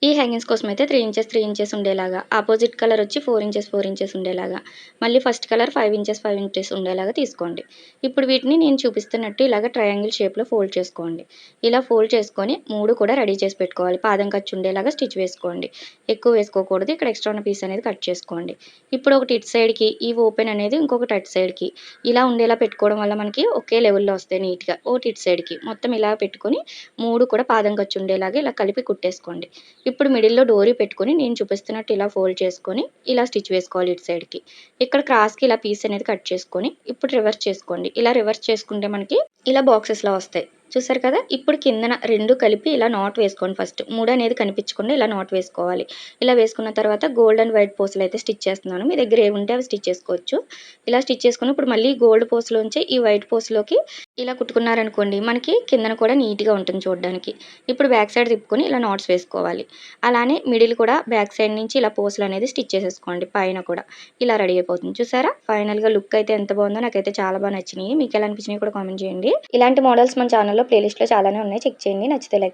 ఈ హ్యాంగింగ్స్ కోసం అయితే 3 ఇంచెస్, 3 ఇంచెస్ ఉండేలాగా, అపోజిట్ కలర్ వచ్చి 4 ఇంచెస్, 4 ఇంచెస్ ఉండేలాగా, మళ్ళీ ఫస్ట్ కలర్ 5 ఇంచెస్, 5 ఇంచెస్ ఉండేలాగా తీసుకోండి. ఇప్పుడు వీటిని నేను చూపిస్తున్నట్టు ఇలాగ ట్రయాంగిల్ షేప్‌లో ఫోల్డ్ చేసుకోండి. ఇలా ఫోల్డ్ చేసుకొని 3 కూడా రెడీ చేసి పెట్టుకోవాలి. పాదం ఖర్చు ఉండేలాగా స్టిచ్ వేసుకోండి. ఎక్కువ వేసుకోకూడదు. ఇక్కడ ఎక్స్ట్రా ఉన్న పీస్ అనేది కట్ చేసుకోండి. ఇప్పుడు ఒకటి ఇటు సైడ్‌కి, ఈ ఓపెన్ అనేది ఇంకొకటి అటు సైడ్‌కి ఇలా ఉండేలా పెట్టుకోవడం వల్ల మనకి ఒకే లెవెల్‌లో వస్తాయి నీట్‌గా. ఒకటి ఇటు సైడ్‌కి మొత్తం ఇలా పెట్టుకొని 3 కూడా పాదం ఖర్చు ఉండేలాగా ఇలా కలిపి కుట్టేసుకోండి. ఇప్పుడు మిడిల్‌లో డోరీ పెట్టుకొని నేను చూపిస్తున్నట్టు ఇలా ఫోల్డ్ చేసుకొని, ఇలా స్టిచ్ వేసుకోవాలి ఇటు సైడ్‌కి. ఇక్కడ క్రాస్‌కి ఇలా పీస్ అనేది కట్ చేసుకొని, ఇప్పుడు రివర్స్ చేసుకోండి. ఇలా రివర్స్ చేసుకుంటే మనకి ఇలా బాక్సెస్‌లా వస్తాయి. చూసారు కదా! ఇప్పుడు కిందన 2 కలిపి ఇలా నాట్ వేసుకోండి ఫస్ట్. 3 అనేది కనిపించకుండా ఇలా నాట్ వేసుకోవాలి. ఇలా వేసుకున్న తర్వాత గోల్డ్ అండ్ వైట్ పూసలైతే స్టిచ్ చేస్తున్నాను. మీ దగ్గర ఏవి ఉంటే అవి స్టిచ్ చేసుకోవచ్చు. ఇలా స్టిచ్ చేసుకొని ఇప్పుడు మళ్ళీ గోల్డ్ పూసలోంచి ఈ వైట్ పూసలోకి ఇలా కుట్టుకున్నారనుకోండి, మనకి కిందన కూడా నీట్‌గా ఉంటుంది చూడడానికి. ఇప్పుడు బ్యాక్ సైడ్ తిప్పుకొని ఇలా నాట్స్ వేసుకోవాలి. అలానే మిడిల్ కూడా బ్యాక్ సైడ్ నుంచి ఇలా పూసలనేది స్టిచ్ చేసేసుకోండి పైన కూడా. ఇలా రెడీ అయిపోతుంది. చూసారా? ఫైనల్‌గా లుక్ అయితే ఎంత బాగుందో నాకైతే చాలా నచ్చినియి. మీకెలా అనిపించినాయో కూడా కామెంట్ చేయండి. ఇలాంటి మోడల్స్ మన ఛానల్‌లో ప్లేలిస్ట్‌లో చాలానే ఉన్నాయి. చెక్ చేయండి. నచ్చితే లైక్